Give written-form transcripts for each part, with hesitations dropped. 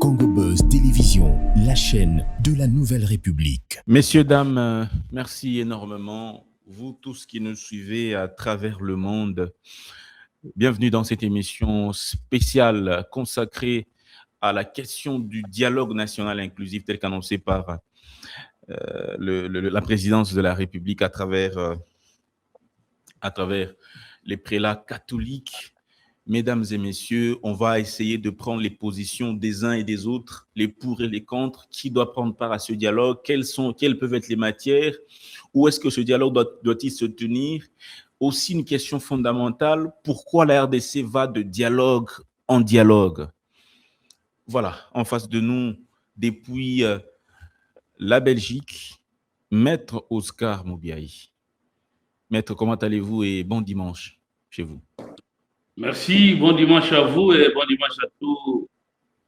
Congo Buzz Télévision, la chaîne de la Nouvelle République. Messieurs, dames, merci énormément. Vous tous qui nous suivez à travers le monde, bienvenue dans cette émission spéciale consacrée à la question du dialogue national inclusif tel qu'annoncé par la présidence de la République à travers les prélats catholiques. Mesdames et messieurs, on va essayer de prendre les positions des uns et des autres, les pour et les contre, qui doit prendre part à ce dialogue, quelles peuvent être les matières, où est-ce que ce dialogue doit-il se tenir. Aussi une question fondamentale, pourquoi la RDC va de dialogue en dialogue? Voilà, en face de nous, depuis la Belgique, Maître Oscar Moubiaï. Maître, comment allez-vous et bon dimanche chez vous? Merci, bon dimanche à vous et bon dimanche à tous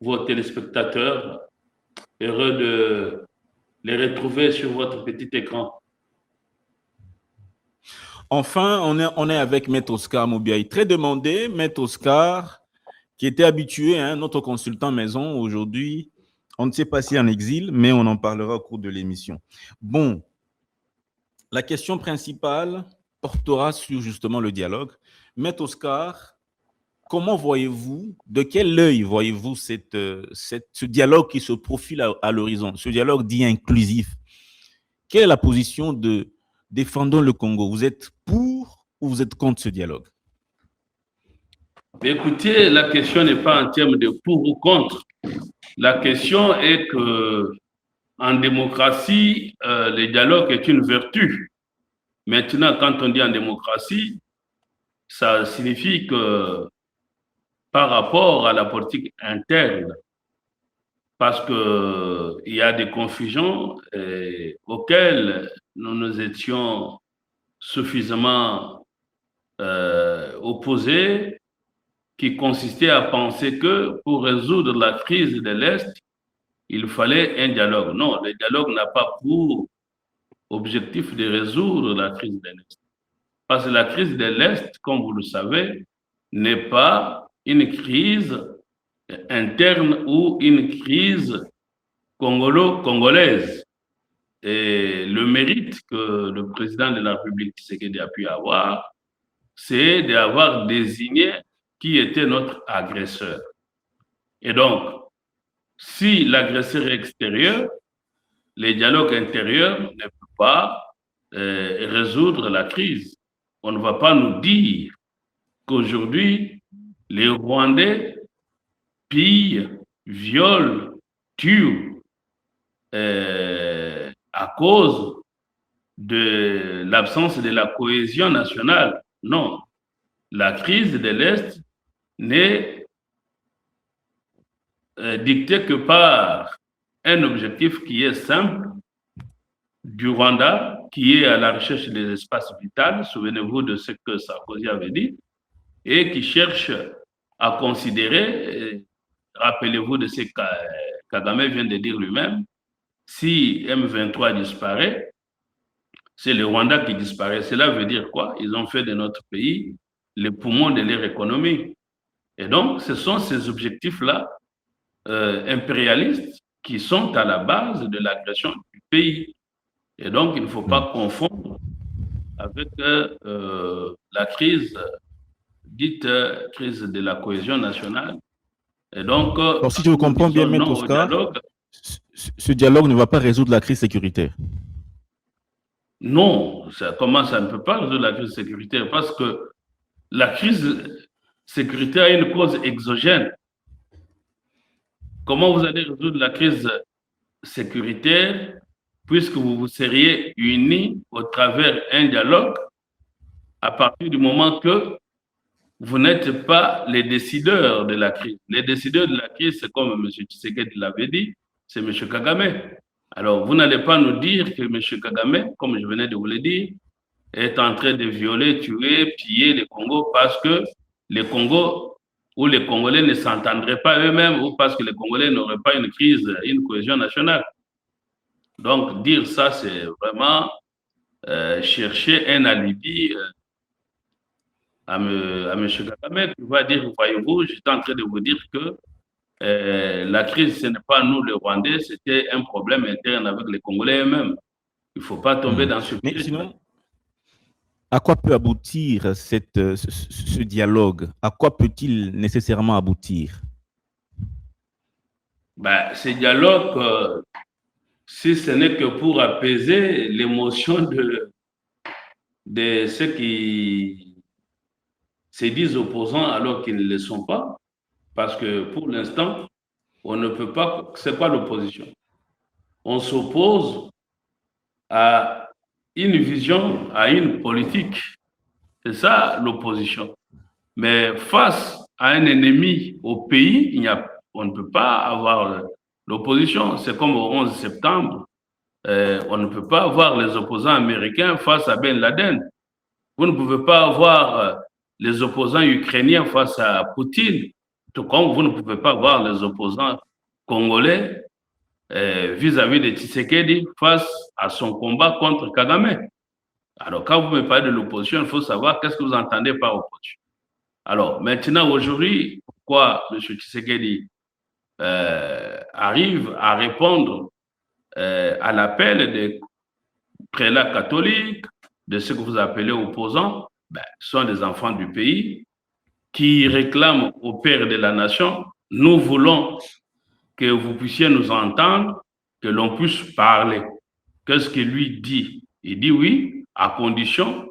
vos téléspectateurs. Heureux de les retrouver sur votre petit écran. Enfin, on est avec Maître Oscar Moubiaï. Très demandé, Maître Oscar, qui était habitué, notre consultant maison aujourd'hui. On ne sait pas s'il est en exil, mais on en parlera au cours de l'émission. Bon, la question principale portera sur justement le dialogue. Maître Oscar, comment voyez-vous, de quel œil voyez-vous ce dialogue qui se profile à l'horizon, ce dialogue dit inclusif? Quelle est la position de Défendons le Congo? Vous êtes pour ou vous êtes contre ce dialogue? Écoutez, la question n'est pas en termes de pour ou contre. La question est que en démocratie, le dialogue est une vertu. Maintenant, quand on dit en démocratie, ça signifie que par rapport à la politique interne, parce qu'il y a des confusions auxquelles nous nous étions suffisamment opposés, qui consistait à penser que pour résoudre la crise de l'Est, il fallait un dialogue. Non, le dialogue n'a pas pour objectif de résoudre la crise de l'Est. Parce que la crise de l'Est, comme vous le savez, n'est pas une crise interne ou une crise congolaise. Et le mérite que le président de la République Tshisekedi a pu avoir, c'est d'avoir désigné qui était notre agresseur. Et donc, si l'agresseur est extérieur, le dialogue intérieur ne peut pas résoudre la crise. On ne va pas nous dire qu'aujourd'hui, les Rwandais pillent, violent, tuent à cause de l'absence de la cohésion nationale. Non, la crise de l'Est n'est dictée que par un objectif qui est simple du Rwanda, qui est à la recherche des espaces vitaux, souvenez-vous de ce que Sarkozy avait dit, et qui cherche à considérer, rappelez-vous de ce que Kagame vient de dire lui-même, si M23 disparaît, c'est le Rwanda qui disparaît. Cela veut dire quoi? Ils ont fait de notre pays le poumon de leur économie. Et donc, ce sont ces objectifs-là impérialistes qui sont à la base de l'agression du pays. Et donc, il ne faut pas confondre avec la crise dite crise de la cohésion nationale. Et donc, si je vous comprends bien, Maître Oscar, ce dialogue ne va pas résoudre la crise sécuritaire. Non, comment ça ne peut pas résoudre la crise sécuritaire? Parce que la crise sécuritaire a une cause exogène. Comment vous allez résoudre la crise sécuritaire puisque vous vous seriez unis au travers d'un dialogue à partir du moment que vous n'êtes pas les décideurs de la crise. Les décideurs de la crise, c'est comme M. Tshisekedi l'avait dit, c'est M. Kagame. Alors, vous n'allez pas nous dire que M. Kagame, comme je venais de vous le dire, est en train de violer, tuer, piller le Congo parce que le Congo ou les Congolais ne s'entendraient pas eux-mêmes ou parce que les Congolais n'auraient pas une crise, une cohésion nationale. Donc, dire ça, c'est vraiment chercher un alibi à M. Kagame qui va dire, voyez-vous, j'étais en train de vous dire que la crise, ce n'est pas nous, les Rwandais, c'était un problème interne avec les Congolais eux-mêmes. Il ne faut pas tomber dans ce piège. Mais sinon, à quoi peut aboutir ce dialogue? À quoi peut-il nécessairement aboutir? Ces dialogues, si ce n'est que pour apaiser l'émotion de ceux qui se disent opposants alors qu'ils ne le sont pas, parce que pour l'instant, on ne peut pas. C'est quoi l'opposition? On s'oppose à une vision, à une politique. C'est ça l'opposition. Mais face à un ennemi au pays, on ne peut pas avoir l'opposition. C'est comme au 11 septembre. On ne peut pas avoir les opposants américains face à Ben Laden. Vous ne pouvez pas avoir les opposants ukrainiens face à Poutine. Tout comme vous ne pouvez pas avoir les opposants congolais vis-à-vis de Tshisekedi face à son combat contre Kagame. Alors, quand vous me parlez de l'opposition, il faut savoir qu'est-ce que vous entendez par opposition. Alors, maintenant, aujourd'hui, pourquoi M. Tshisekedi arrive à répondre à l'appel des prélats catholiques, de ce que vous appelez opposants, sont des enfants du pays qui réclament au Père de la Nation, nous voulons que vous puissiez nous entendre, que l'on puisse parler. Qu'est-ce qu'il lui dit? Il dit oui, à condition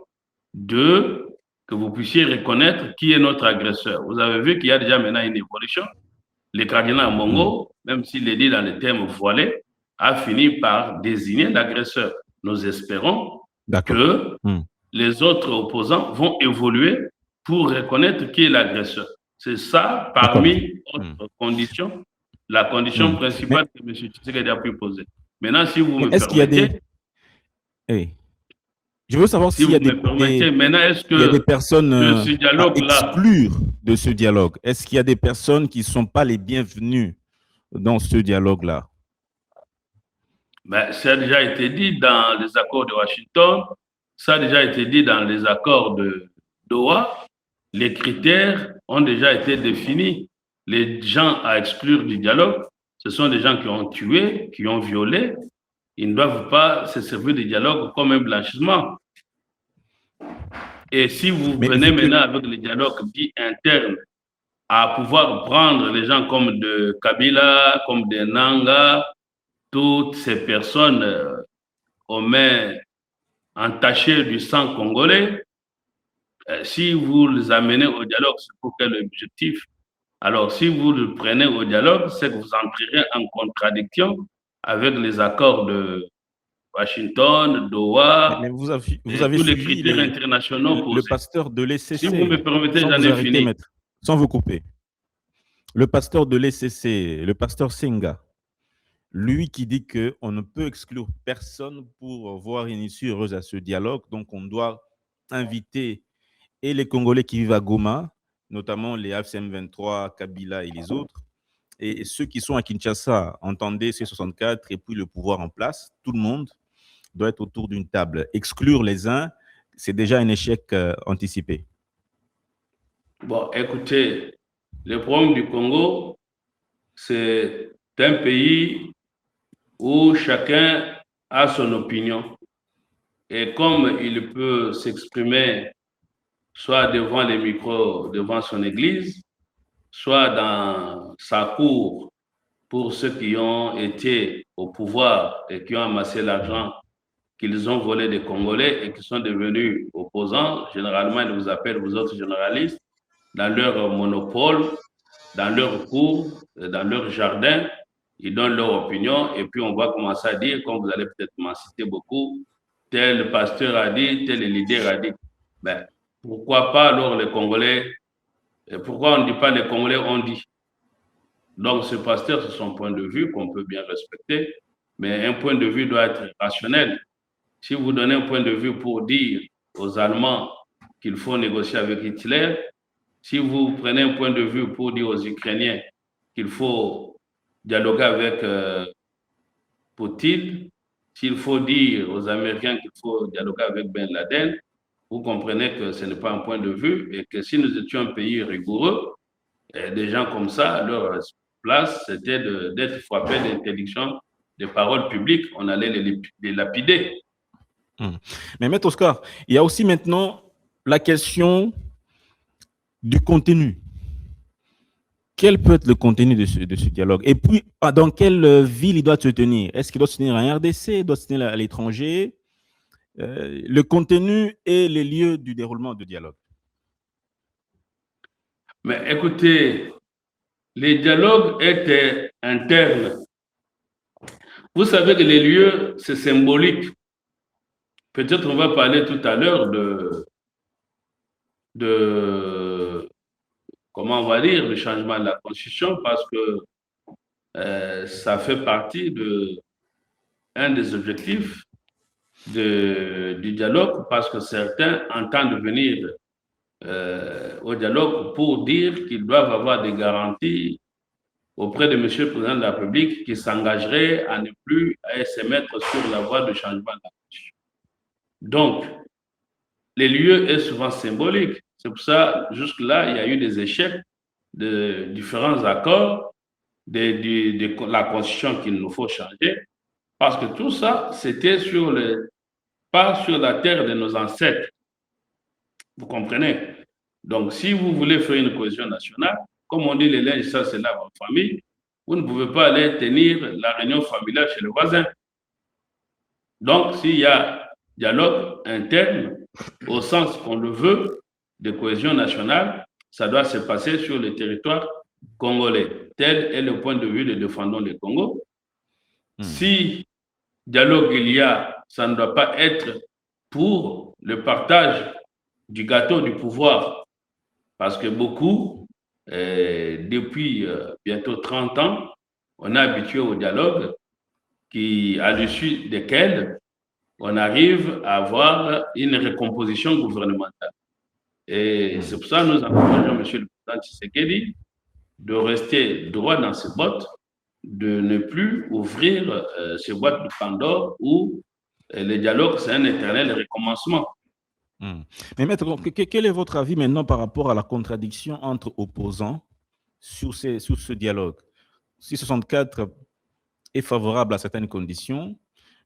que vous puissiez reconnaître qui est notre agresseur. Vous avez vu qu'il y a déjà maintenant une évolution. Le cardinal Mongo, même s'il est dit dans les termes voilés, a fini par désigner l'agresseur. Nous espérons que les autres opposants vont évoluer pour reconnaître qui est l'agresseur. C'est ça, parmi autres conditions, la condition principale que M. Tshisekedi a pu poser. Maintenant, si vous me permettez... Qu'il y a des... Je veux savoir s'il y a des personnes à exclure de ce dialogue. Est-ce qu'il y a des personnes qui ne sont pas les bienvenues dans ce dialogue-là? Ça a déjà été dit dans les accords de Washington, ça a déjà été dit dans les accords de Doha. Les critères ont déjà été définis. Les gens à exclure du dialogue, ce sont des gens qui ont tué, qui ont violé. Ils ne doivent pas se servir du dialogue comme un blanchissement. Et si vous venez maintenant avec le dialogue dit interne à pouvoir prendre les gens comme de Kabila, comme de Nanga, toutes ces personnes aux mains entachées du sang congolais, si vous les amenez au dialogue, c'est pour quel objectif? Alors, si vous le prenez au dialogue, c'est que vous entrerez en contradiction avec les accords de Washington, Doha, mais vous avez tous les critères internationaux posés. Le pasteur de l'ECC, si vous me permettez, j'en ai fini. Sans vous couper. Le pasteur de l'ECC, le pasteur Senga, lui qui dit qu'on ne peut exclure personne pour voir une issue heureuse à ce dialogue, donc on doit inviter et les Congolais qui vivent à Goma, notamment les AFCM 23, Kabila et les autres, et ceux qui sont à Kinshasa, entendez C64 et puis le pouvoir en place, tout le monde doit être autour d'une table. Exclure les uns, c'est déjà un échec anticipé. Bon, écoutez, le problème du Congo, c'est un pays où chacun a son opinion. Et comme il peut s'exprimer soit devant les micros, devant son église, soit dans sa cour pour ceux qui ont été au pouvoir et qui ont amassé l'argent qu'ils ont volé des Congolais et qui sont devenus opposants. Généralement, ils vous appellent, vous autres généralistes, dans leur monopole, dans leur cour, dans leur jardin, ils donnent leur opinion et puis on va commencer à dire, comme vous allez peut-être m'en citer beaucoup, tel pasteur a dit, tel leader a dit. Pourquoi pas alors les Congolais, pourquoi on ne dit pas les Congolais ont dit? Donc ce pasteur, c'est son point de vue qu'on peut bien respecter, mais un point de vue doit être rationnel. Si vous donnez un point de vue pour dire aux Allemands qu'il faut négocier avec Hitler, si vous prenez un point de vue pour dire aux Ukrainiens qu'il faut dialoguer avec Poutine, s'il faut dire aux Américains qu'il faut dialoguer avec Ben Laden, vous comprenez que ce n'est pas un point de vue et que si nous étions un pays rigoureux, des gens comme ça, leur place, c'était d'être frappé d'interdiction des paroles publiques. On allait les lapider. Mais Maître Oscar, il y a aussi maintenant la question du contenu. Quel peut être le contenu de ce dialogue? Et puis, dans quelle ville il doit se tenir? Est-ce qu'il doit se tenir en RDC? Il doit se tenir à l'étranger? Le contenu et les lieux du déroulement du dialogue. Mais écoutez, les dialogues étaient internes. Vous savez que les lieux, c'est symbolique. Peut-être on va parler tout à l'heure de comment on va dire, le changement de la Constitution, parce que ça fait partie un des objectifs du dialogue, parce que certains entendent venir au dialogue pour dire qu'ils doivent avoir des garanties auprès de M. le Président de la République qui s'engagerait à ne plus se mettre sur la voie de changement de la Constitution. Donc, les lieux est souvent symbolique. C'est pour ça, jusque-là, il y a eu des échecs de différents accords de la Constitution qu'il nous faut changer, parce que tout ça, c'était pas sur la terre de nos ancêtres. Vous comprenez? Donc, si vous voulez faire une cohésion nationale, comme on dit, les linges, ça, c'est là votre famille, vous ne pouvez pas aller tenir la réunion familiale chez le voisin. Donc, s'il y a dialogue interne, au sens qu'on le veut, de cohésion nationale, ça doit se passer sur le territoire congolais. Tel est le point de vue de Défendons le Congo. Si dialogue il y a, ça ne doit pas être pour le partage du gâteau du pouvoir. Parce que beaucoup, depuis bientôt 30 ans, on est habitué au dialogue à l'issue desquels on arrive à avoir une recomposition gouvernementale. Et c'est pour ça que nous encourageons M. le Président Tshisekedi de rester droit dans ses bottes, de ne plus ouvrir ces boîtes de Pandore où le dialogue, c'est un éternel recommencement. Mais Maître, quel est votre avis maintenant par rapport à la contradiction entre opposants sur ce dialogue? 664 est favorable à certaines conditions,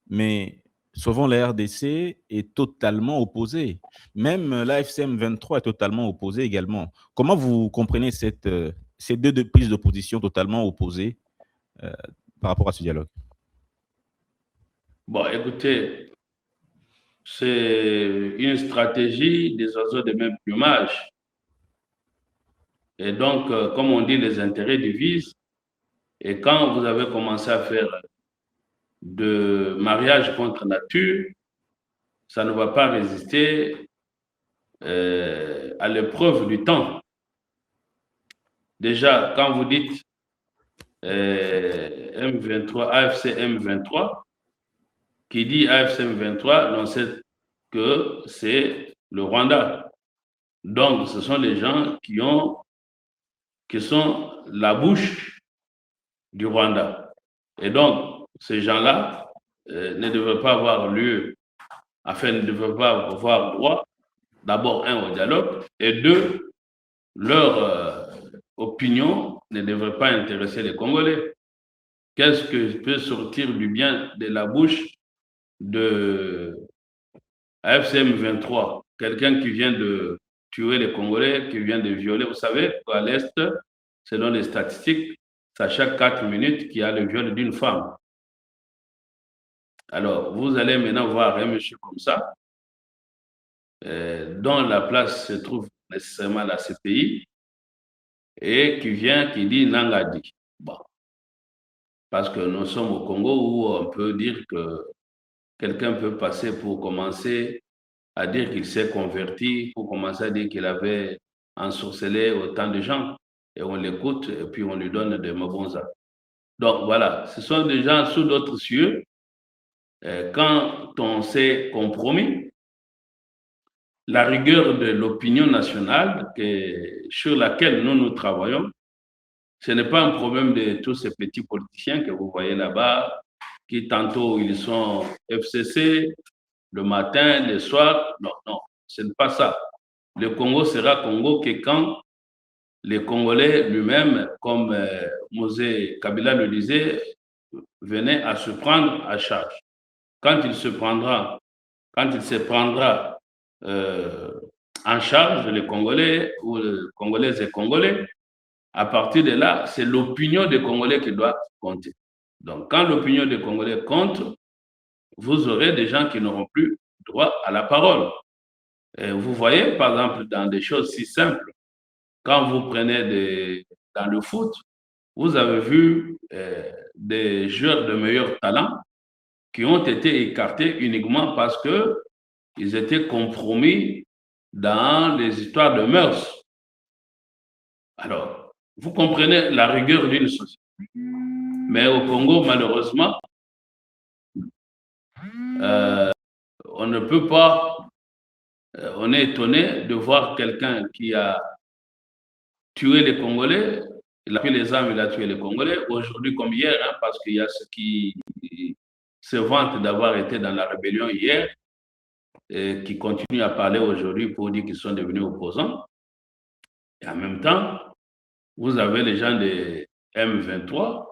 mais souvent la RDC est totalement opposée. Même l'AFCM 23 est totalement opposée également. Comment vous comprenez ces deux prises de position totalement opposées par rapport à ce dialogue? Bon, écoutez, c'est une stratégie des oiseaux de même plumage. Et donc, comme on dit, les intérêts divisent. Et quand vous avez commencé à faire de mariage contre nature, ça ne va pas résister à l'épreuve du temps. Déjà, quand vous dites M23, AFC M23, qui dit AFC M23, on sait que c'est le Rwanda. Donc, ce sont les gens qui sont la bouche du Rwanda. Et donc, ces gens-là ne devraient pas avoir lieu, enfin, ne devraient pas avoir droit, d'abord, un, au dialogue, et deux, leur opinion ne devrait pas intéresser les Congolais. Qu'est-ce que peut sortir du bien de la bouche de AFCM 23? Quelqu'un qui vient de tuer les Congolais, qui vient de violer. Vous savez, à l'Est, selon les statistiques, c'est à chaque 4 minutes qu'il y a le viol d'une femme. Alors, vous allez maintenant voir un monsieur comme ça, dont la place se trouve nécessairement à la CPI, et qui vient, qui dit Nangadi. Bon. Parce que nous sommes au Congo où on peut dire que quelqu'un peut passer pour commencer à dire qu'il s'est converti, pour commencer à dire qu'il avait ensorcelé autant de gens. Et on l'écoute et puis on lui donne des mabonzas. Donc voilà, ce sont des gens sous d'autres cieux. Quand on s'est compromis, la rigueur de l'opinion nationale sur laquelle nous travaillons, ce n'est pas un problème de tous ces petits politiciens que vous voyez là-bas, qui tantôt ils sont FCC, le matin, le soir. Non, non, ce n'est pas ça. Le Congo sera Congo que quand les Congolais lui-même, comme Mosé Kabila le disait, venaient à se prendre à charge. Quand il se prendra en charge, les Congolais ou les Congolaises et Congolais, à partir de là, c'est l'opinion des Congolais qui doit compter. Donc, quand l'opinion des Congolais compte, vous aurez des gens qui n'auront plus droit à la parole. Et vous voyez, par exemple, dans des choses si simples, quand vous prenez dans le foot, vous avez vu des joueurs de meilleur talent qui ont été écartés uniquement parce qu'ils étaient compromis dans les histoires de mœurs. Alors, vous comprenez la rigueur d'une société. Mais au Congo, malheureusement, on ne peut pas, on est étonné de voir quelqu'un qui a tué les Congolais, il a tué les armes, il a tué les Congolais, aujourd'hui comme hier, hein, parce qu'il y a ceux qui se vantent d'avoir été dans la rébellion hier, et qui continuent à parler aujourd'hui pour dire qu'ils sont devenus opposants. Et en même temps, vous avez les gens de M23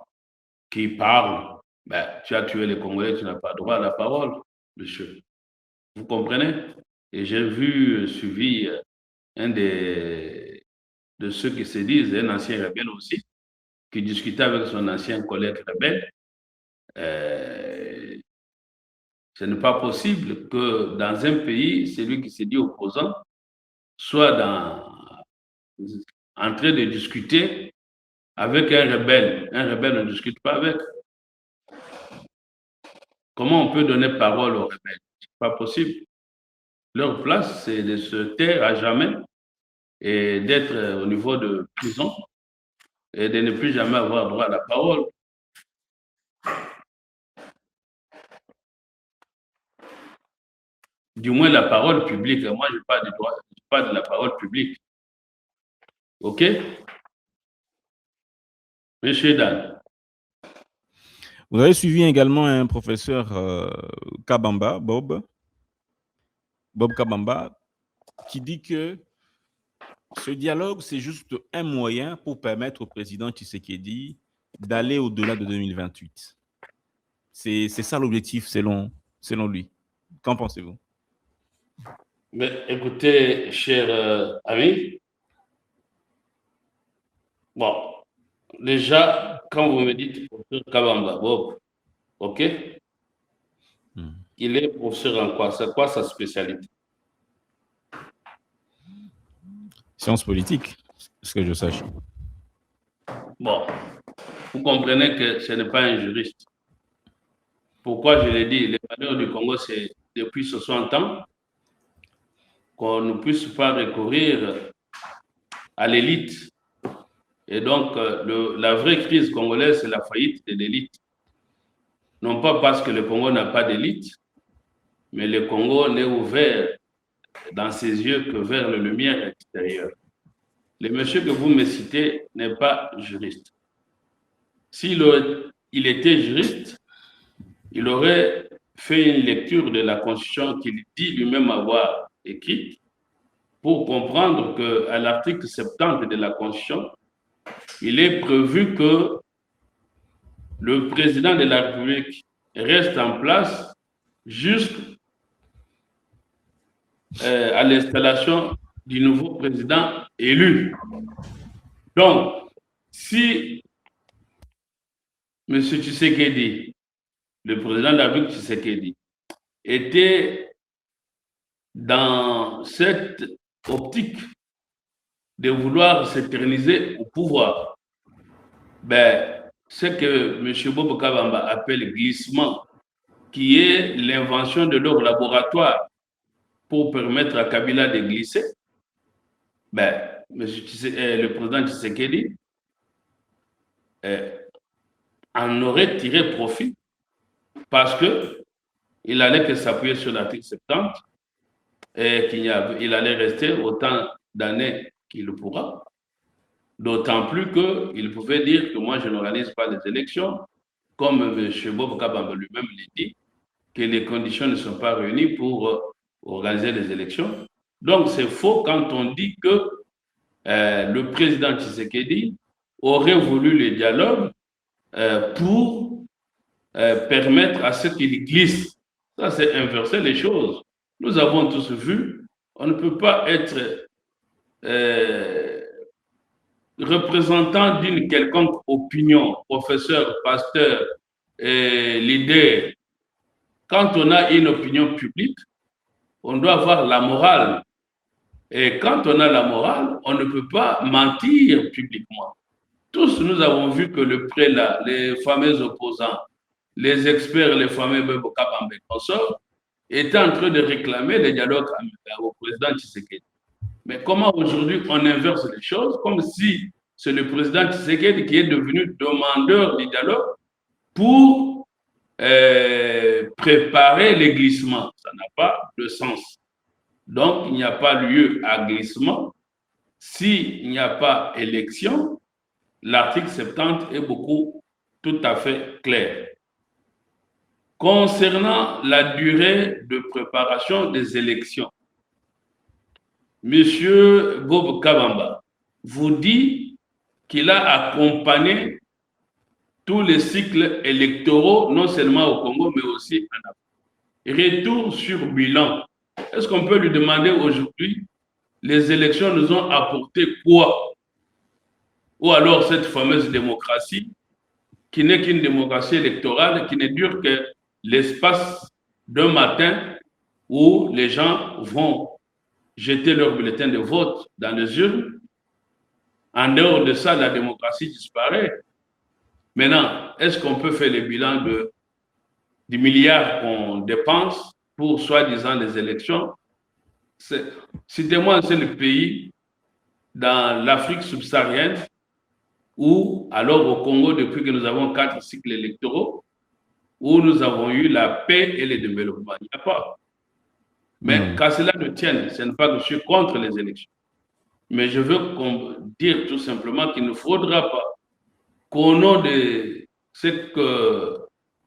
qui parlent. Ben, tu as tué les Congolais, tu n'as pas droit à la parole, monsieur. Vous comprenez? Et j'ai suivi un de ceux qui se disent un ancien rebelle aussi, qui discutait avec son ancien collègue rebelle. Ce n'est pas possible que dans un pays, celui qui se dit opposant soit en train de discuter avec un rebelle. Un rebelle ne discute pas avec. Comment on peut donner parole aux rebelles? Ce n'est pas possible. Leur place, c'est de se taire à jamais et d'être au niveau de prison et de ne plus jamais avoir droit à la parole. Du moins la parole publique. Moi, je parle de la parole publique. OK? Monsieur Dan. Vous avez suivi également un professeur Kabamba, Bob Kabamba, qui dit que ce dialogue, c'est juste un moyen pour permettre au président Tshisekedi d'aller au-delà de 2028. C'est ça l'objectif selon lui. Qu'en pensez-vous? Mais écoutez, cher ami, bon, déjà, quand vous me dites professeur Kabamba, Bob, OK? Il est professeur en quoi? C'est quoi sa spécialité? Sciences politiques, ce que je sache. Bon, vous comprenez que ce n'est pas un juriste. Pourquoi je l'ai dit? Les valeurs du Congo, c'est depuis 60 ans qu'on ne puisse pas recourir à l'élite. Et donc, la vraie crise congolaise, c'est la faillite de l'élite. Non pas parce que le Congo n'a pas d'élite, mais le Congo n'est ouvert dans ses yeux que vers la lumière extérieure. Le monsieur que vous me citez n'est pas juriste. S'il était juriste, il aurait fait une lecture de la Constitution qu'il dit lui-même avoir écrite pour comprendre qu'à l'article 70 de la Constitution, il est prévu que le président de la République reste en place jusqu'à l'installation du nouveau président élu. Donc, si M. Tshisekedi, le président de la République Tshisekedi, était dans cette optique de vouloir s'éterniser au pouvoir, ben, ce que M. Bob Kabamba appelle glissement, qui est l'invention de leur laboratoire pour permettre à Kabila de glisser, ben, le président Tshisekedi en aurait tiré profit parce qu'il allait que s'appuyer sur l'article 70 et qu'il allait rester autant d'années qu'il le pourra. D'autant plus qu'il pouvait dire que moi, je n'organise pas les élections, comme M. Bob Kabamba lui-même l'a dit, que les conditions ne sont pas réunies pour organiser les élections. Donc, c'est faux quand on dit que le président Tshisekedi aurait voulu le dialogue pour permettre à ce qu'il glisse. Ça, c'est inverser les choses. Nous avons tous vu, on ne peut pas être représentant d'une quelconque opinion, professeur, pasteur, leader. Quand on a une opinion publique, on doit avoir la morale. Et quand on a la morale, on ne peut pas mentir publiquement. Tous, nous avons vu que le prélat, les fameux opposants, les experts, les fameux Bebo Kabambe consorts, étaient en train de réclamer le dialogue au président Tshisekedi. Mais comment aujourd'hui on inverse les choses, comme si c'est le président Tshisekedi qui est devenu demandeur du dialogue pour préparer les glissements. Ça n'a pas de sens. Donc, il n'y a pas lieu à glissement. S'il n'y a pas élection, l'article 70 est tout à fait clair. Concernant la durée de préparation des élections, Monsieur Bob Kabamba vous dit qu'il a accompagné tous les cycles électoraux, non seulement au Congo, mais aussi en Afrique. Retour sur bilan. Est-ce qu'on peut lui demander aujourd'hui, les élections nous ont apporté quoi? Ou alors cette fameuse démocratie, qui n'est qu'une démocratie électorale, qui ne dure que l'espace d'un matin où les gens vont jeter leur bulletin de vote dans les urnes. En dehors de ça, la démocratie disparaît. Maintenant, est-ce qu'on peut faire le bilan du milliard qu'on dépense pour soi-disant les élections? Citez-moi un seul pays dans l'Afrique subsaharienne ou alors au Congo, depuis que nous avons 4 cycles électoraux, où nous avons eu la paix et le développement. Il n'y a pas. Mais qu'à cela ne tienne, ce n'est pas que je suis contre les élections. Mais je veux dire tout simplement qu'il ne faudra pas qu'au nom de ce que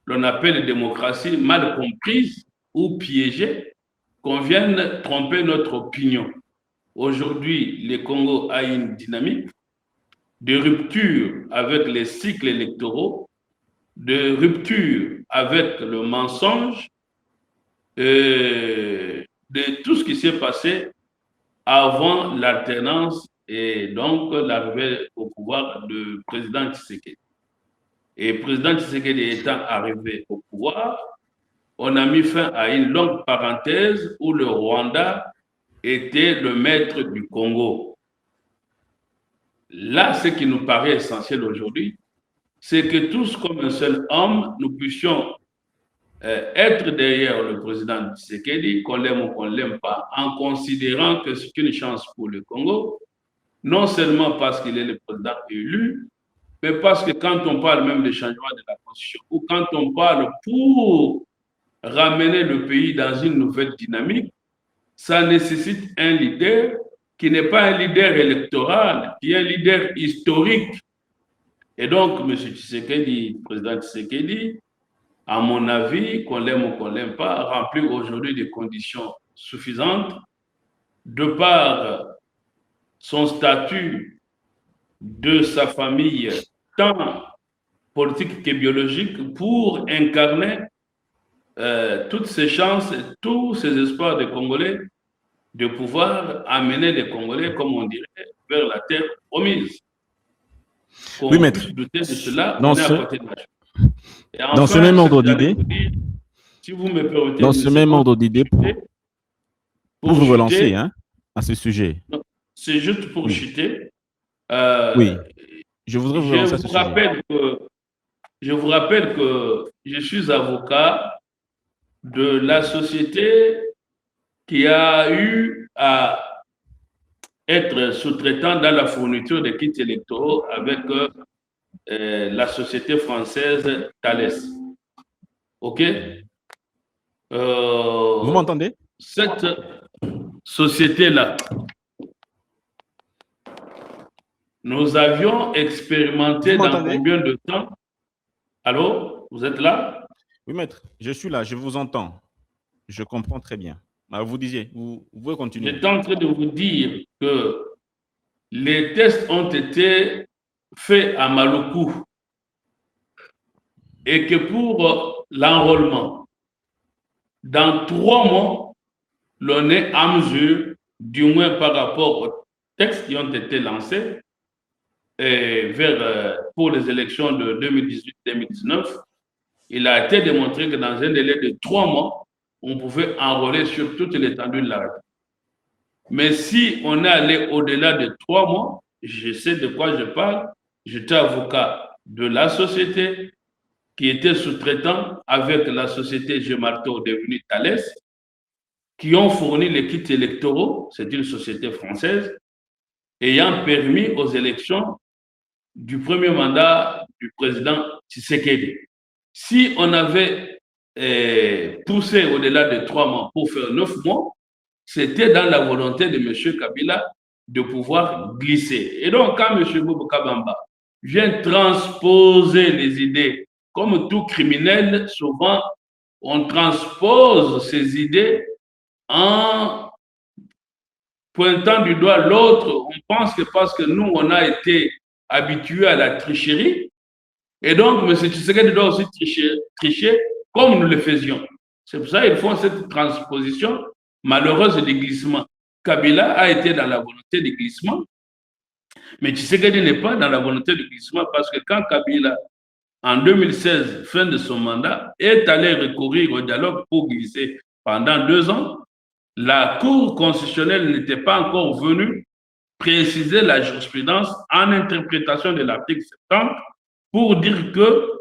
l'on appelle démocratie mal comprise ou piégée, qu'on vienne tromper notre opinion. Aujourd'hui, le Congo a une dynamique de rupture avec les cycles électoraux, de rupture avec le mensonge, de tout ce qui s'est passé avant l'alternance et donc l'arrivée au pouvoir du président Tshisekedi. Et le président Tshisekedi étant arrivé au pouvoir, on a mis fin à une longue parenthèse où le Rwanda était le maître du Congo. Là, ce qui nous paraît essentiel aujourd'hui, c'est que tous comme un seul homme, nous puissions être derrière le président Tshisekedi, qu'on l'aime ou qu'on ne l'aime pas, en considérant que c'est une chance pour le Congo, non seulement parce qu'il est le président élu, mais parce que quand on parle même des changements de la Constitution, ou quand on parle pour ramener le pays dans une nouvelle dynamique, ça nécessite un leader qui n'est pas un leader électoral, qui est un leader historique. Et donc, M. Tshisekedi, président Tshisekedi, à mon avis, qu'on l'aime ou qu'on ne l'aime pas, remplit aujourd'hui des conditions suffisantes de par son statut, de sa famille, tant politique que biologique, pour incarner toutes ces chances, tous ces espoirs des Congolais de pouvoir amener les Congolais, comme on dirait, vers la terre promise. Oui, maître. Douter de cela, Dans on est à côté de la chose. Et enfin, dans ce même ordre d'idée, si vous me permettez, dans ce même ordre d'idée, pour vous relancer à ce sujet. C'est juste pour chuter. Oui, je voudrais vous relancer à ce sujet. Je vous rappelle que je suis avocat de la société qui a eu à être sous-traitant dans la fourniture des kits électoraux avec la société française Thales. OK? Vous m'entendez? Cette société-là, nous avions expérimenté dans combien de temps? Allô? Vous êtes là? Oui, maître, je suis là, je vous entends. Je comprends très bien. Alors, vous disiez, vous pouvez continuer. J'étais en train de vous dire que les tests ont été faits à Maluku et que pour l'enrôlement, dans 3 mois, l'on est à mesure, du moins par rapport aux textes qui ont été lancés pour les élections de 2018-2019, il a été démontré que dans un délai de 3 mois, on pouvait enrôler sur toute l'étendue de la République. Mais si on est allé au-delà de 3 mois, je sais de quoi je parle, j'étais avocat de la société qui était sous-traitant avec la société Gemarto devenue Thales, qui ont fourni les kits électoraux, c'est une société française, ayant permis aux élections du premier mandat du président Tshisekedi. Si on avait poussé au-delà de 3 mois pour faire 9 mois, c'était dans la volonté de M. Kabila de pouvoir glisser. Et donc, quand M. Bobo Kabamba vient transposer les idées, comme tout criminel, souvent, on transpose ces idées en pointant du doigt l'autre. On pense que parce que nous, on a été habitués à la tricherie, et donc M. Tshisekedi doit aussi tricher comme nous le faisions. C'est pour ça qu'ils font cette transposition malheureuse des glissements. Kabila a été dans la volonté de glissement, mais Tshisekedi n'est pas dans la volonté de glissement parce que quand Kabila, en 2016, fin de son mandat, est allé recourir au dialogue pour glisser pendant 2 ans, la Cour constitutionnelle n'était pas encore venue préciser la jurisprudence en interprétation de l'article 70 pour dire que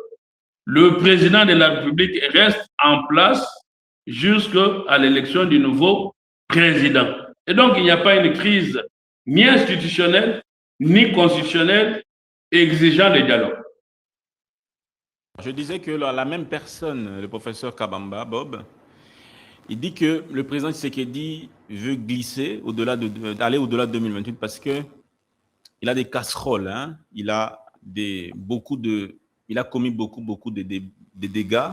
le président de la République reste en place jusqu'à l'élection du nouveau président. Et donc, il n'y a pas une crise ni institutionnelle, ni constitutionnelle exigeant le dialogue. Je disais que la même personne, le professeur Kabamba, Bob, il dit que le président Tshisekedi veut glisser aller au-delà de 2028 parce que il a des casseroles, hein? Il a commis beaucoup de dégâts,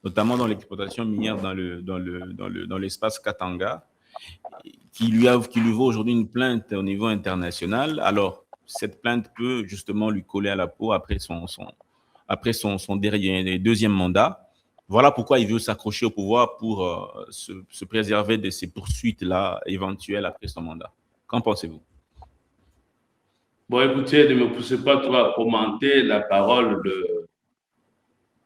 notamment dans l'exploitation minière dans l'espace Katanga, qui lui vaut aujourd'hui une plainte au niveau international. Alors, cette plainte peut justement lui coller à la peau après son deuxième mandat. Voilà pourquoi il veut s'accrocher au pouvoir pour se préserver de ces poursuites-là éventuelles après son mandat. Qu'en pensez-vous? Bon, écoutez, ne me poussez pas trop à commenter la parole de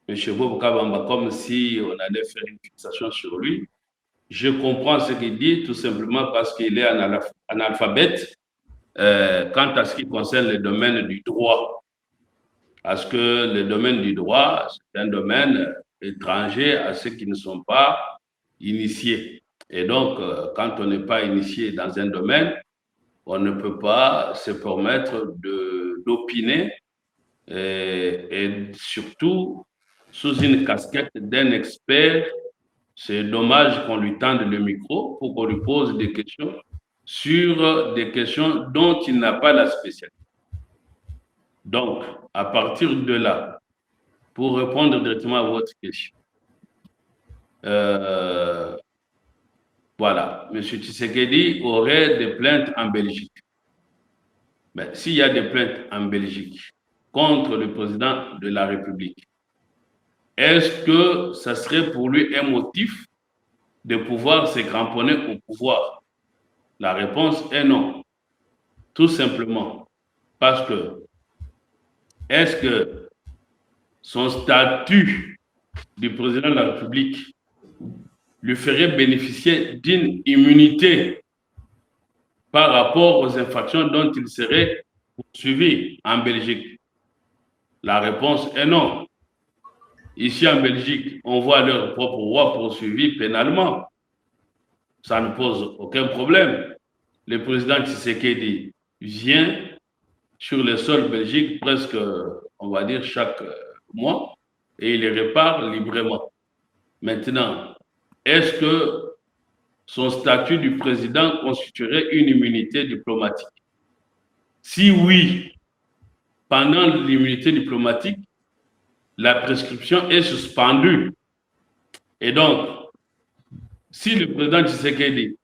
M. Bobo Kabamba comme si on allait faire une fixation sur lui. Je comprends ce qu'il dit tout simplement parce qu'il est analphabète quant à ce qui concerne le domaine du droit. Parce que le domaine du droit, c'est un domaine étranger à ceux qui ne sont pas initiés. Et donc, quand on n'est pas initié dans un domaine, on ne peut pas se permettre d'opiner et surtout sous une casquette d'un expert. C'est dommage qu'on lui tende le micro pour qu'on lui pose des questions sur des questions dont il n'a pas la spécialité. Donc, à partir de là, pour répondre directement à votre question, voilà, M. Tshisekedi aurait des plaintes en Belgique. Mais s'il y a des plaintes en Belgique contre le président de la République, est-ce que ça serait pour lui un motif de pouvoir se cramponner au pouvoir? La réponse est non. Tout simplement parce que est-ce que son statut du président de la République lui ferait bénéficier d'une immunité par rapport aux infractions dont il serait poursuivi en Belgique? La réponse est non. Ici en Belgique, on voit leur propre roi poursuivi pénalement. Ça ne pose aucun problème. Le président Tshisekedi vient sur le sol belgique presque, on va dire, chaque mois et il les répare librement. Maintenant, est-ce que son statut du président constituerait une immunité diplomatique? Si oui, pendant l'immunité diplomatique, la prescription est suspendue. Et donc, si le président Tshisekedi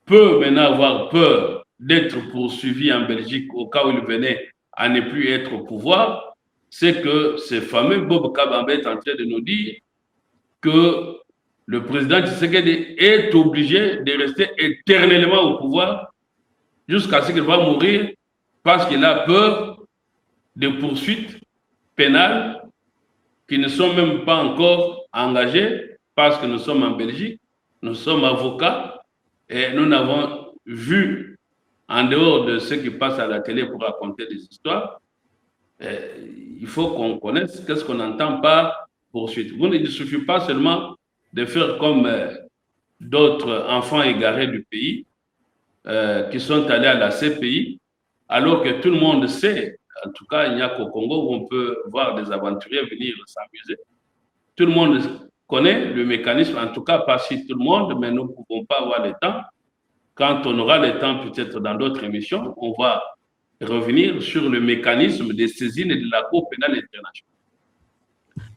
peut maintenant avoir peur d'être poursuivi en Belgique au cas où il venait à ne plus être au pouvoir, c'est que ce fameux Bob Kabambe est en train de nous dire que le président Tshisekedi est obligé de rester éternellement au pouvoir jusqu'à ce qu'il va mourir parce qu'il a peur de poursuites pénales qui ne sont même pas encore engagées parce que nous sommes en Belgique, nous sommes avocats et nous n'avons vu, en dehors de ce qui passe à la télé pour raconter des histoires, il faut qu'on connaisse qu'est-ce qu'on entend par poursuite. Il ne suffit pas seulement de faire comme d'autres enfants égarés du pays qui sont allés à la CPI, alors que tout le monde sait, en tout cas, il n'y a qu'au Congo où on peut voir des aventuriers venir s'amuser. Tout le monde connaît le mécanisme, en tout cas pas si tout le monde, mais nous ne pouvons pas avoir le temps. Quand on aura le temps, peut-être dans d'autres émissions, on va revenir sur le mécanisme des saisines de la Cour pénale internationale.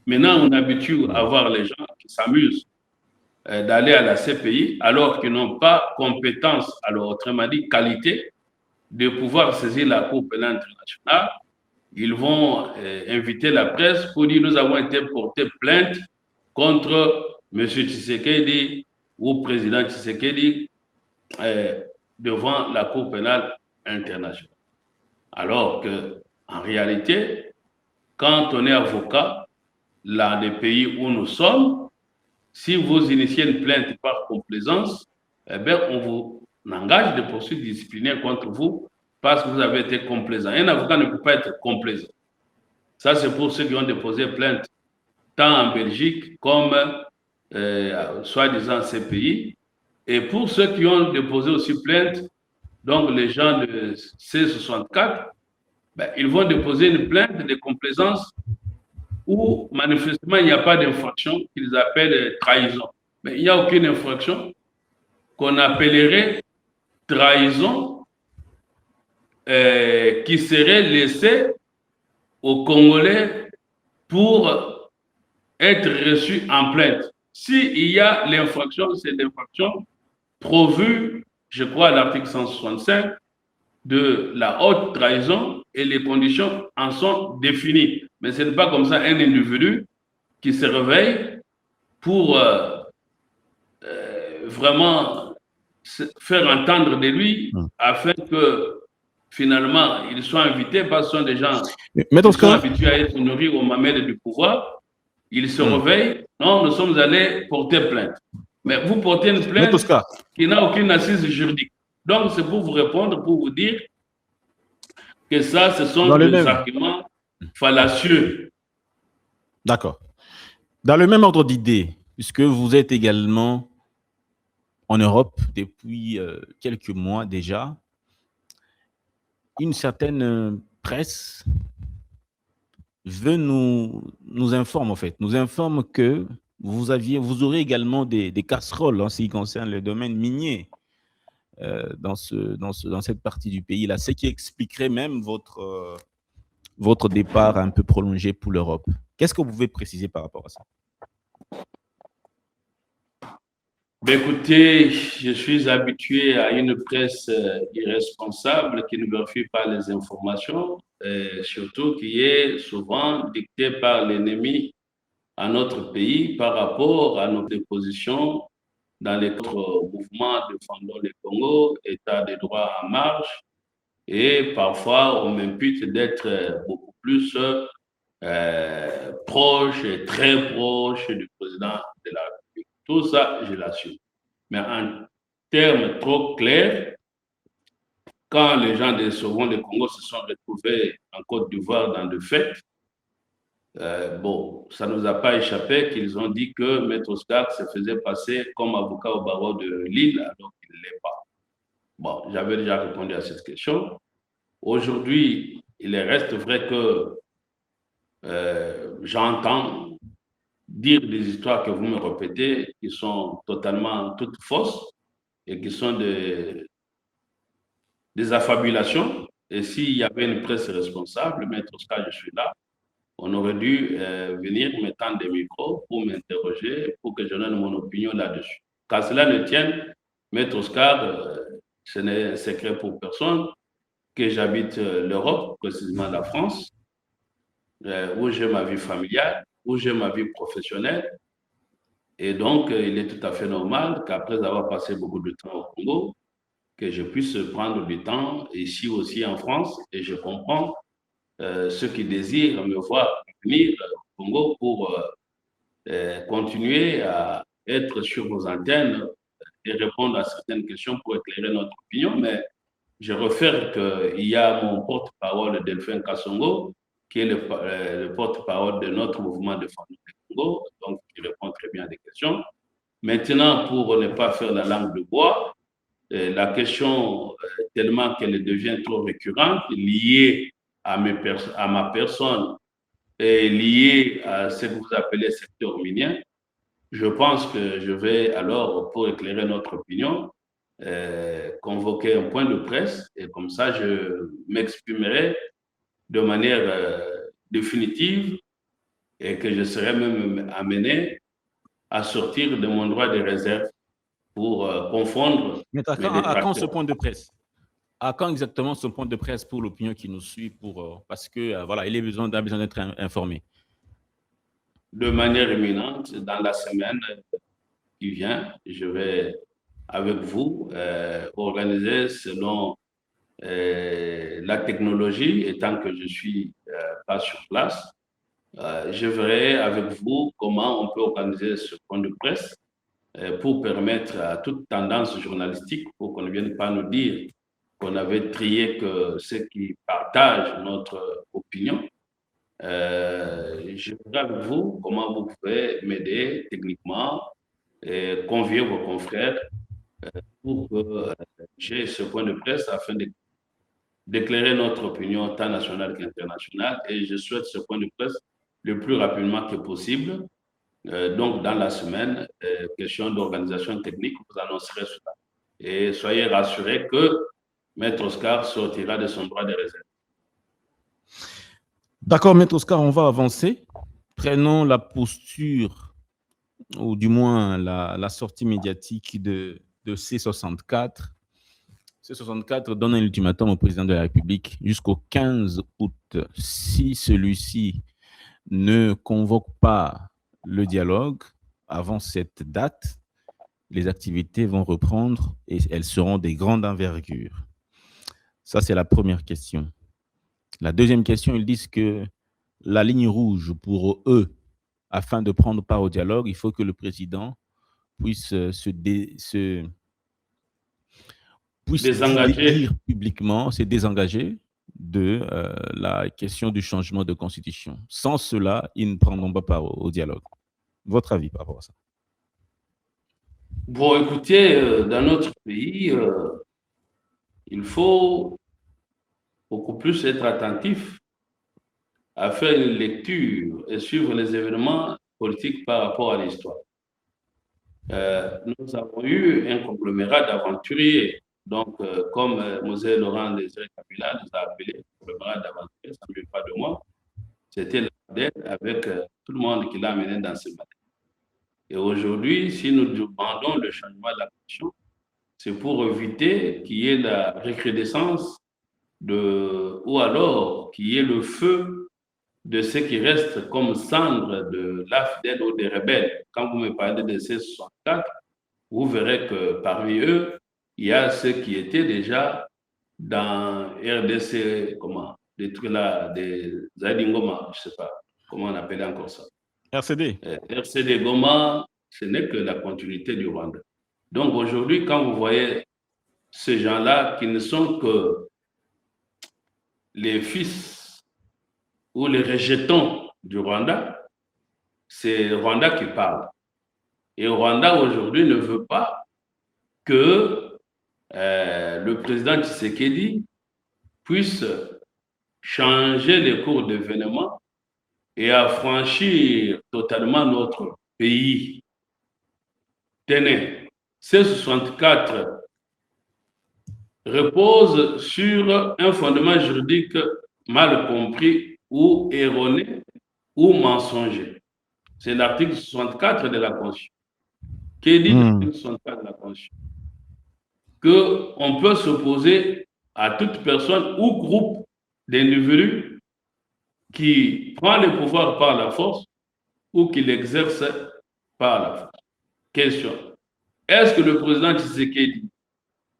Maintenant, on habitue à voir les gens qui s'amusent d'aller à la CPI alors qu'ils n'ont pas compétence, alors autrement dit qualité, de pouvoir saisir la Cour pénale internationale. Ils vont inviter la presse pour dire nous avons été portés plainte contre M. Tshisekedi ou président Tshisekedi devant la Cour pénale internationale. Alors qu'en réalité, quand on est avocat, dans les pays où nous sommes, si vous initiez une plainte par complaisance, eh bien, on vous engage de poursuites disciplinaires contre vous parce que vous avez été complaisant. Un avocat ne peut pas être complaisant. Ça, c'est pour ceux qui ont déposé plainte, tant en Belgique comme soi-disant CPI. Et pour ceux qui ont déposé aussi plainte, donc les gens de C64, ben, ils vont déposer une plainte de complaisance où manifestement il n'y a pas d'infraction qu'ils appellent trahison. Mais il n'y a aucune infraction qu'on appellerait trahison qui serait laissée aux Congolais pour être reçus en plainte. S'il y a l'infraction, c'est l'infraction prévue, je crois, à l'article 165 de la haute trahison et les conditions en sont définies. Mais ce n'est pas comme ça un individu qui se réveille pour vraiment faire entendre de lui afin que finalement ils soient invités parce que ce sont des gens qui sont habitués à être nourris aux mamelles du pouvoir. Ils se réveillent. Non, nous sommes allés porter plainte. Mais vous portez une plainte qui n'a aucune assise juridique. Donc, c'est pour vous répondre, pour vous dire que ça, ce sont des arguments fallacieux. D'accord. Dans le même ordre d'idée, puisque vous êtes également en Europe depuis quelques mois déjà, une certaine presse nous informe en fait, nous informe que vous aurez également des casseroles en ce qui concerne le domaine minier dans cette partie du pays-là, ce qui expliquerait même votre départ un peu prolongé pour l'Europe. Qu'est-ce que vous pouvez préciser par rapport à ça? Ben écoutez, je suis habitué à une presse irresponsable qui ne vérifie pas les informations, surtout qui est souvent dictée par l'ennemi à notre pays par rapport à nos positions dans les mouvements défendant le Congo, État de droit en marche, et parfois on m'impute d'être beaucoup plus proche et très proche du président de la République. Tout ça, je l'assume. Mais en termes trop clairs, quand les gens de Sauvons le Congo se sont retrouvés en Côte d'Ivoire dans de fêtes, bon, ça ne nous a pas échappé qu'ils ont dit que Maître Oscar se faisait passer comme avocat au barreau de Lille, alors qu'il ne l'est pas. Bon, j'avais déjà répondu à cette question. Aujourd'hui, il reste vrai que j'entends dire des histoires que vous me répétez qui sont totalement toutes fausses et qui sont des affabulations. Et s'il y avait une presse responsable, Maître Oscar, je suis là, on aurait dû venir me tendre des micros pour m'interroger, pour que je donne mon opinion là-dessus. Qu'à cela ne tienne, Maître Oscar ce n'est un secret pour personne que j'habite l'Europe, précisément la France, où j'ai ma vie familiale, où j'ai ma vie professionnelle. Et donc, il est tout à fait normal qu'après avoir passé beaucoup de temps au Congo, que je puisse prendre du temps ici aussi en France. Et je comprends ceux qui désirent me voir venir au Congo pour continuer à être sur vos antennes et répondre à certaines questions pour éclairer notre opinion. Mais je réfère qu'il y a mon porte-parole, Delphin Kassongo, qui est le porte-parole de notre mouvement de femmes du Congo, donc qui répond très bien à des questions. Maintenant, pour ne pas faire la langue de bois, la question, tellement qu'elle devient trop récurrente, liée à ma personne et liée à ce que vous appelez secteur minier, je pense que je vais alors, pour éclairer notre opinion, convoquer un point de presse et comme ça, je m'exprimerai de manière définitive et que je serai même amené à sortir de mon droit de réserve pour confondre. Mais à quand ce point de presse? À quand exactement ce point de presse pour l'opinion qui nous suit, parce que voilà, il a besoin d'être informé? De manière imminente, dans la semaine qui vient, je vais avec vous organiser selon la technologie, et tant que je suis pas sur place, je verrai avec vous comment on peut organiser ce point de presse pour permettre à toute tendance journalistique, pour qu'on ne vienne pas nous dire qu'on avait trié que ceux qui partagent notre opinion. Je verrai avec vous comment vous pouvez m'aider techniquement et convier vos confrères pour que j'ai ce point de presse afin d'éclairer notre opinion tant nationale qu'internationale. Et je souhaite ce point de presse le plus rapidement que possible. Donc, dans la semaine, question d'organisation technique, vous annoncerez cela. Et soyez rassurés que Maître Oscar sortira de son droit de réserve. D'accord, Maître Oscar, on va avancer. Prenons la posture, ou du moins la sortie médiatique de C64. C64 donne un ultimatum au président de la République jusqu'au 15 août. Si celui-ci ne convoque pas le dialogue avant cette date, les activités vont reprendre et elles seront des grandes envergures. Ça, c'est la première question. La deuxième question, ils disent que la ligne rouge pour eux, afin de prendre part au dialogue, il faut que le président puisse se dire publiquement, se désengager de la question du changement de constitution. Sans cela, ils ne prendront pas part au dialogue. Votre avis par rapport à ça? Bon, écoutez, dans notre pays, il faut beaucoup plus être attentif à faire une lecture et suivre les événements politiques par rapport à l'histoire. Nous avons eu un conglomérat d'aventuriers. Donc, comme Mosè Laurent Désiré Kabila nous a appelé conglomérat d'aventuriers, ça ne vient pas de moi. C'était la dette avec tout le monde qui l'a amené dans ce bataille. Et aujourd'hui, si nous demandons le changement de la Constitution, c'est pour éviter qu'il y ait la recrudescence ou alors qu'il y ait le feu de ce qui reste comme cendre de l'AFDEL ou des rebelles. Quand vous me parlez de ces 64, vous verrez que parmi eux, il y a ceux qui étaient déjà dans RDC, des trucs là, des Zadingoma, je ne sais pas comment on appelait encore ça. RCD. RCD Goma, ce n'est que la continuité du Rwanda. Donc aujourd'hui, quand vous voyez ces gens-là qui ne sont que les fils ou les rejetons du Rwanda, c'est le Rwanda qui parle. Et le Rwanda aujourd'hui ne veut pas que le président Tshisekedi puisse changer les cours d'événements et affranchir totalement notre pays. Tenez, C64 repose sur un fondement juridique mal compris ou erroné ou mensonger. C'est l'article 64 de la Constitution. Qu'est dit l'article 64 de la Constitution? qu'on peut s'opposer à toute personne ou groupe d'individus qui prend le pouvoir par la force ou qui l'exerce par la force. Question. Est-ce que le président Tshisekedi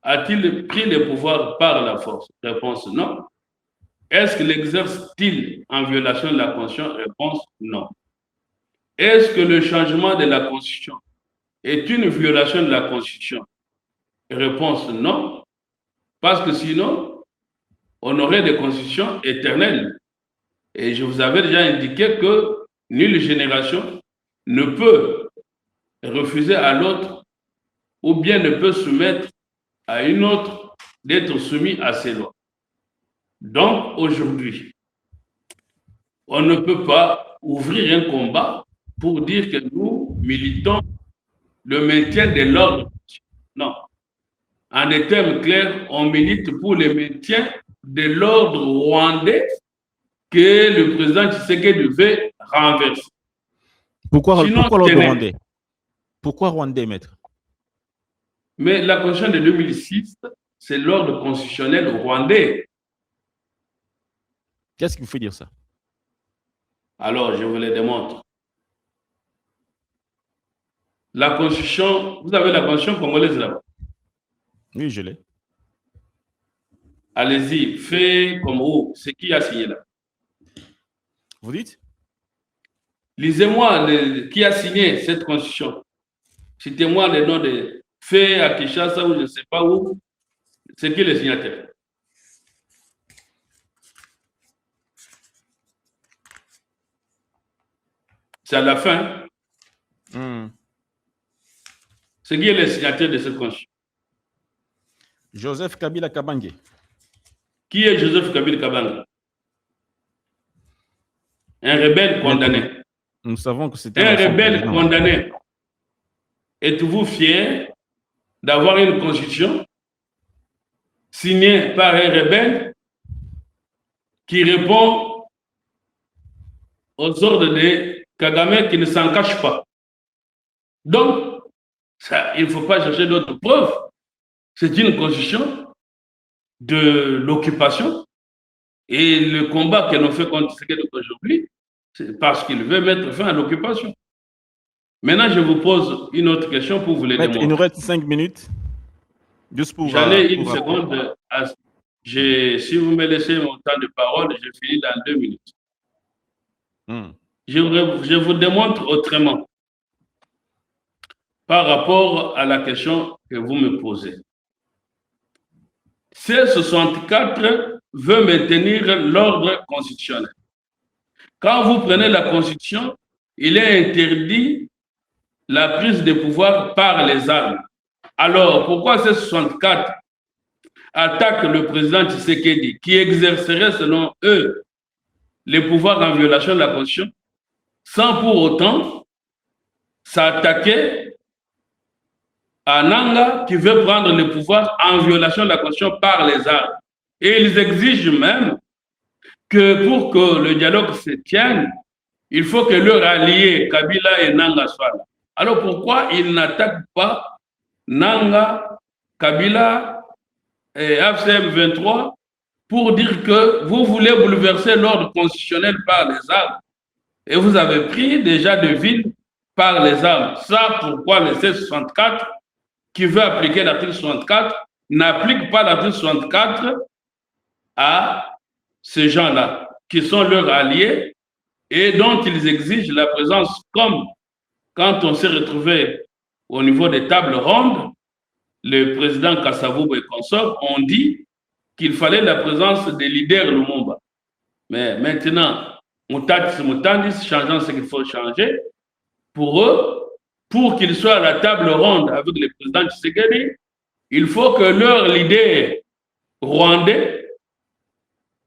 a-t-il pris le pouvoir par la force? Réponse non. Est-ce qu'il l'exerce-t-il en violation de la Constitution? Réponse non. Est-ce que le changement de la Constitution est une violation de la Constitution? Réponse non. Parce que sinon, on aurait des constitutions éternelles. Et je vous avais déjà indiqué que nulle génération ne peut refuser à l'autre ou bien ne peut soumettre à une autre d'être soumis à ces lois. Donc, aujourd'hui, on ne peut pas ouvrir un combat pour dire que nous militons le maintien de l'ordre. Non. En des termes clairs, on milite pour le maintien de l'ordre rwandais que le président Tshisekedi devait renverser. Pourquoi l'ordre rwandais? Pourquoi rwandais, maître? Mais la Constitution de 2006, c'est l'ordre constitutionnel rwandais. Qu'est-ce qui vous fait dire ça? Alors, je vous le démontre. La Constitution, vous avez la Constitution congolaise là-bas? Oui, je l'ai. Allez-y, fait comme vous. C'est qui a signé là? Vous dites? Lisez-moi qui a signé cette Constitution. Citez-moi le nom de fait à Kinshasa ou je ne sais pas où. C'est qui le signataire? C'est à la fin. C'est qui est le signataire de cette Constitution? Joseph Kabila Kabange. Qui est Joseph Kabila Kabange? Un rebelle condamné. Nous savons que c'était un rebelle condamné. Êtes-vous fier d'avoir une constitution signée par un rebelle qui répond aux ordres de Kagame qui ne s'en cache pas? Donc, ça, il ne faut pas chercher d'autres preuves. C'est une constitution de l'occupation et le combat que l'on fait contre Tshisekedi aujourd'hui, c'est parce qu'il veut mettre fin à l'occupation. Maintenant, je vous pose une autre question pour vous les démontrer. Il nous reste 5 minutes. Juste pour. J'en ai une seconde. Si vous me laissez mon temps de parole, je finis dans 2 minutes. Je vous démontre autrement par rapport à la question que vous me posez. C64 veut maintenir l'ordre constitutionnel. Quand vous prenez la Constitution, il est interdit la prise de pouvoir par les armes. Alors, pourquoi C64 attaque le président Tshisekedi, qui exercerait selon eux les pouvoirs en violation de la Constitution, sans pour autant s'attaquer à Nanga, qui veut prendre le pouvoir en violation de la Constitution par les armes. Et ils exigent même que pour que le dialogue se tienne, il faut que leurs alliés, Kabila et Nanga, soient là. Alors pourquoi ils n'attaquent pas Nanga, Kabila et AFCM 23 pour dire que vous voulez bouleverser l'ordre constitutionnel par les armes et vous avez pris déjà des villes par les armes? Ça, pourquoi le C64 qui veut appliquer l'article 64 n'applique pas l'article 64 à ces gens-là qui sont leurs alliés et dont ils exigent la présence, comme quand on s'est retrouvé au niveau des tables rondes, le président Kasavubu et consorts ont dit qu'il fallait la présence des leaders Lumumba. Mais maintenant, Mutandis, changeant ce qu'il faut changer, pour eux, pour qu'ils soient à la table ronde avec le président Tshisekedi, il faut que leur leader rwandais,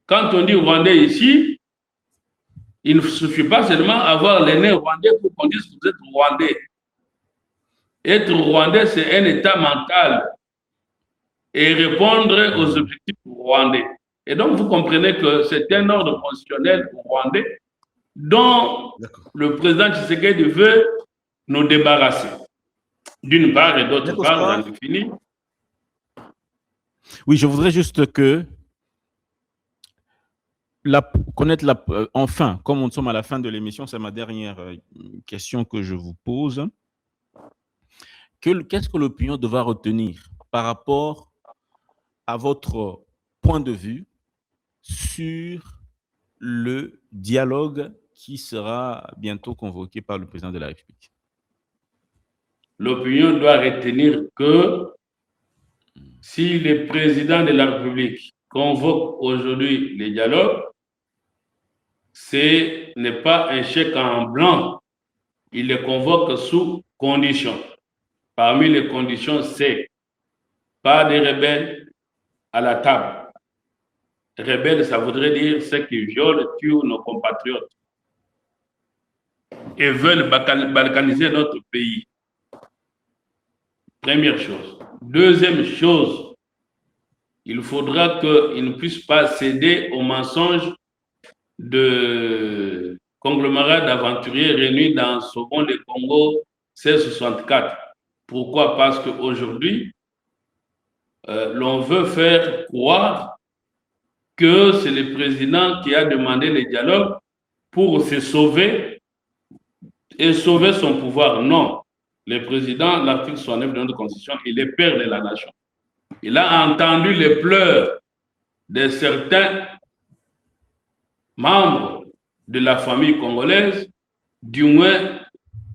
quand on dit rwandais ici, il ne suffit pas seulement avoir les nez rwandais pour qu'on dise que vous êtes rwandais. Être rwandais, c'est un état mental et répondre aux objectifs rwandais. Et donc, vous comprenez que c'est un ordre constitutionnel rwandais dont le président Tshisekedi veut nous débarrasser. D'une part et d'autre part, on a fini. Oui, je voudrais juste connaître enfin, comme nous sommes à la fin de l'émission, c'est ma dernière question que je vous pose. Qu'est-ce que l'opinion devra retenir par rapport à votre point de vue sur le dialogue qui sera bientôt convoqué par le président de la République? L'opinion doit retenir que si le président de la République convoque aujourd'hui les dialogues, ce n'est pas un chèque en blanc. Il les convoque sous conditions. Parmi les conditions, c'est pas des rebelles à la table. Rebelles, ça voudrait dire ceux qui violent, tuent nos compatriotes et veulent balkaniser notre pays. Première chose. Deuxième chose, il faudra qu'ils ne puissent pas céder aux mensonges de conglomérats d'aventuriers réunis dans Sobon de Congo 1664. Pourquoi? Parce qu'aujourd'hui, l'on veut faire croire que c'est le président qui a demandé le dialogue pour se sauver et sauver son pouvoir. Non. Le président, l'article 69 de notre Constitution, il est père de la nation. Il a entendu les pleurs de certains membres de la famille congolaise, du moins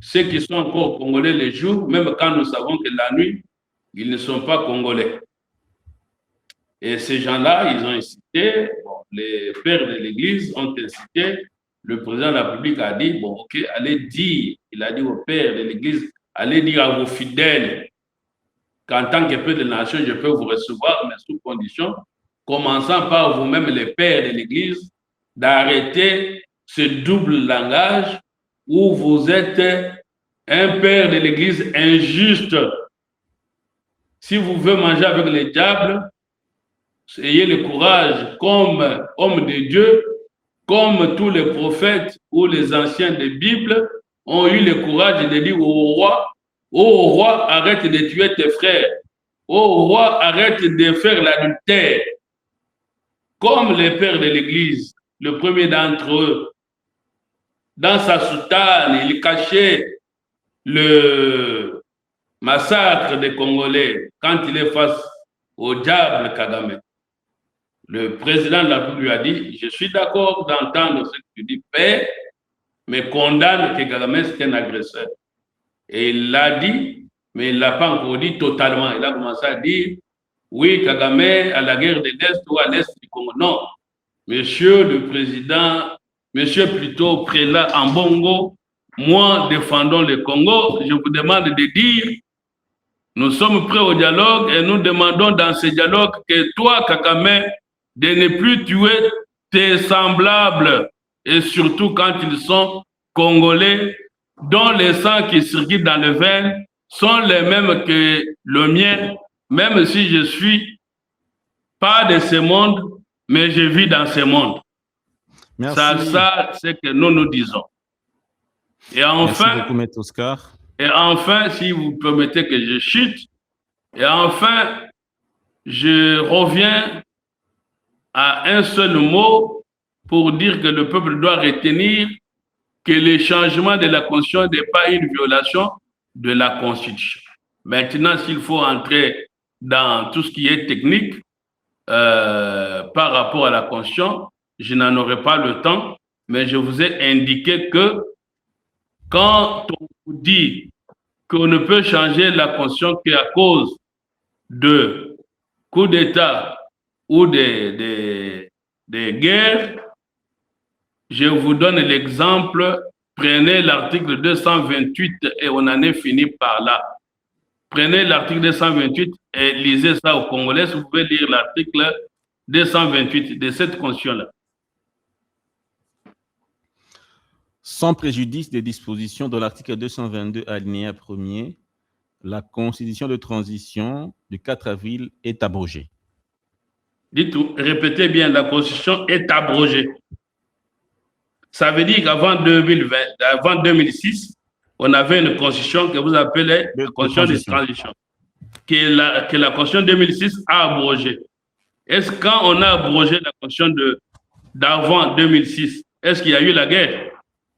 ceux qui sont encore congolais les jours, même quand nous savons que la nuit, ils ne sont pas congolais. Et ces gens-là, ils ont incité, les pères de l'Église ont incité, le président de la République a dit, bon, ok, allez dire, il a dit aux pères de l'Église, allez dire à vos fidèles qu'en tant que père de la nation, je peux vous recevoir, mais sous condition, commençant par vous-même, les pères de l'Église, d'arrêter ce double langage où vous êtes un père de l'Église injuste. Si vous voulez manger avec les diables, ayez le courage comme homme de Dieu, comme tous les prophètes ou les anciens des Bibles ont eu le courage de dire au roi, arrête de tuer tes frères. Au roi, arrête de faire l'adultère. Comme les pères de l'Église, le premier d'entre eux, dans sa soutane, il cachait le massacre des Congolais quand il est face au diable Kagame. Le président de la République lui a dit, je suis d'accord d'entendre ce que tu dis, père, mais condamne que Kagame c'est un agresseur. Et il l'a dit, mais il ne l'a pas encore dit totalement. Il a commencé à dire, oui, Kagame à la guerre de l'Est ou à l'Est du Congo. Non, monsieur le président, monsieur plutôt prélat en Bongo, moi défendons le Congo, je vous demande de dire, nous sommes prêts au dialogue et nous demandons dans ce dialogue que toi, Kagame, de ne plus tuer tes semblables et surtout quand ils sont congolais, dont les sangs qui circulent dans les veines sont les mêmes que le mien, même si je suis pas de ce monde, mais je vis dans ce monde. Merci. Ça c'est que nous disons. Et enfin, merci beaucoup, Maître Oscar. Et enfin, si vous permettez que je chute, et enfin, je reviens à un seul mot pour dire que le peuple doit retenir que le changement de la Constitution n'est pas une violation de la Constitution. Maintenant, s'il faut entrer dans tout ce qui est technique par rapport à la Constitution, je n'en aurai pas le temps, mais je vous ai indiqué que quand on vous dit qu'on ne peut changer la Constitution qu'à cause de coups d'État ou des guerres, je vous donne l'exemple, prenez l'article 228 et on en est fini par là. Prenez l'article 228 et lisez ça au Congolais. Vous pouvez lire l'article 228 de cette Constitution-là. Sans préjudice des dispositions de l'article 222 alinéa 1er, la Constitution de transition du 4 avril est abrogée. Dites-vous, répétez bien, la Constitution est abrogée. Ça veut dire qu'avant 2020, avant 2006, on avait une Constitution que vous appelez la Constitution de transition. que la Constitution 2006 a abrogé. Est-ce quand on a abrogé la Constitution d'avant 2006, est-ce qu'il y a eu la guerre?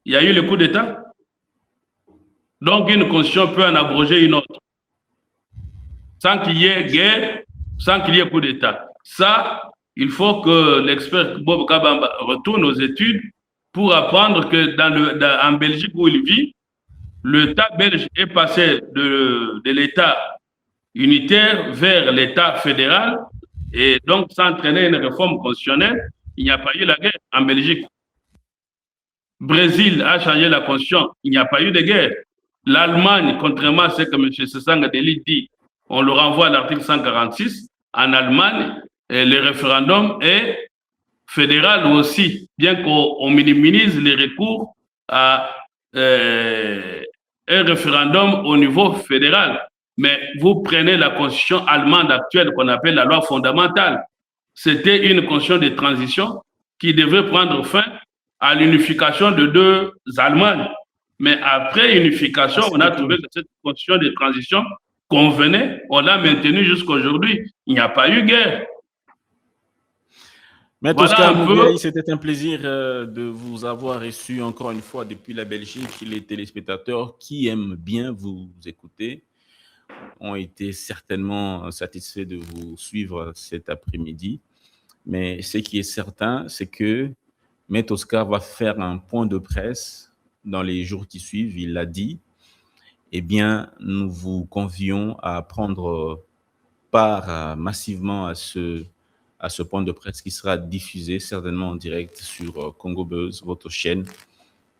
Il y a eu le coup d'État? Donc une Constitution peut en abroger une autre. Sans qu'il y ait guerre, sans qu'il y ait coup d'État. Ça, il faut que l'expert Bob Kabamba retourne aux études pour apprendre que en Belgique où il vit, l'État belge est passé de l'État unitaire vers l'État fédéral et donc ça entraînait une réforme constitutionnelle. Il n'y a pas eu la guerre en Belgique. Brésil a changé la constitution, il n'y a pas eu de guerre. L'Allemagne, contrairement à ce que M. Sessangadeli dit, on le renvoie à l'article 146. En Allemagne, le référendum est fédéral aussi, bien qu'on minimise les recours à un référendum au niveau fédéral. Mais vous prenez la constitution allemande actuelle qu'on appelle la loi fondamentale. C'était une constitution de transition qui devait prendre fin à l'unification de deux Allemagnes. Mais après unification, on a trouvé que cette constitution de transition convenait, on l'a maintenue jusqu'à aujourd'hui. Il n'y a pas eu guerre. Maître Oscar Moubiaï, c'était un plaisir de vous avoir reçu encore une fois depuis la Belgique. Les téléspectateurs qui aiment bien vous écouter ont été certainement satisfaits de vous suivre cet après-midi. Mais ce qui est certain, c'est que Maître Oscar va faire un point de presse dans les jours qui suivent, il l'a dit. Eh bien, nous vous convions à prendre part massivement à ce point de presse qui sera diffusé certainement en direct sur Congo Buzz, votre chaîne.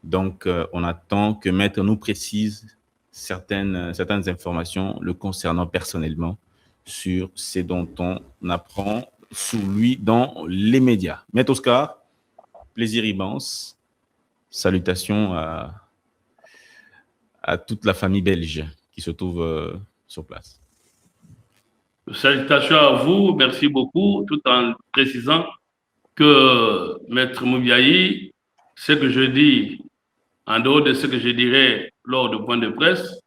Donc, on attend que Maître nous précise certaines informations le concernant personnellement sur ce dont on apprend sous lui dans les médias. Maître Oscar, plaisir immense. Salutations à toute la famille belge qui se trouve sur place. Salutations à vous, merci beaucoup, tout en précisant que Maître Moubiaï, ce que je dis, en dehors de ce que je dirais lors du point de presse,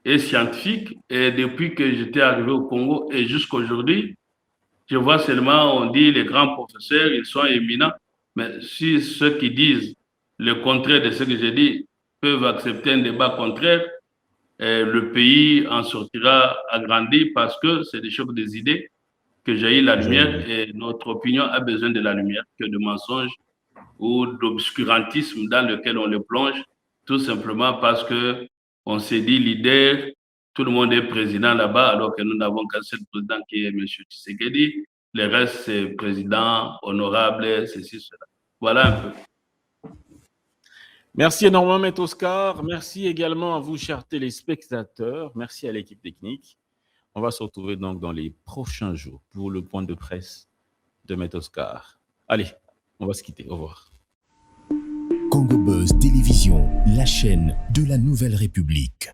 est scientifique. Et depuis que j'étais arrivé au Congo et jusqu'à aujourd'hui, je vois seulement, on dit les grands professeurs, ils sont éminents, mais si ceux qui disent le contraire de ce que j'ai dit peuvent accepter un débat contraire, le pays en sortira agrandi parce que c'est des chocs des idées que jaillit la lumière et notre opinion a besoin de la lumière que de mensonges ou d'obscurantisme dans lequel on le plonge, tout simplement parce que on s'est dit leader, tout le monde est président là-bas alors que nous n'avons qu'un seul président qui est M. Tshisekedi. Le reste, c'est président, honorable, ceci, cela. Voilà un peu. Merci énormément, Maître Oscar. Merci également à vous, chers téléspectateurs. Merci à l'équipe technique. On va se retrouver donc dans les prochains jours pour le point de presse de Maître Oscar. Allez, on va se quitter. Au revoir. Congo Buzz Télévision, la chaîne de la Nouvelle République.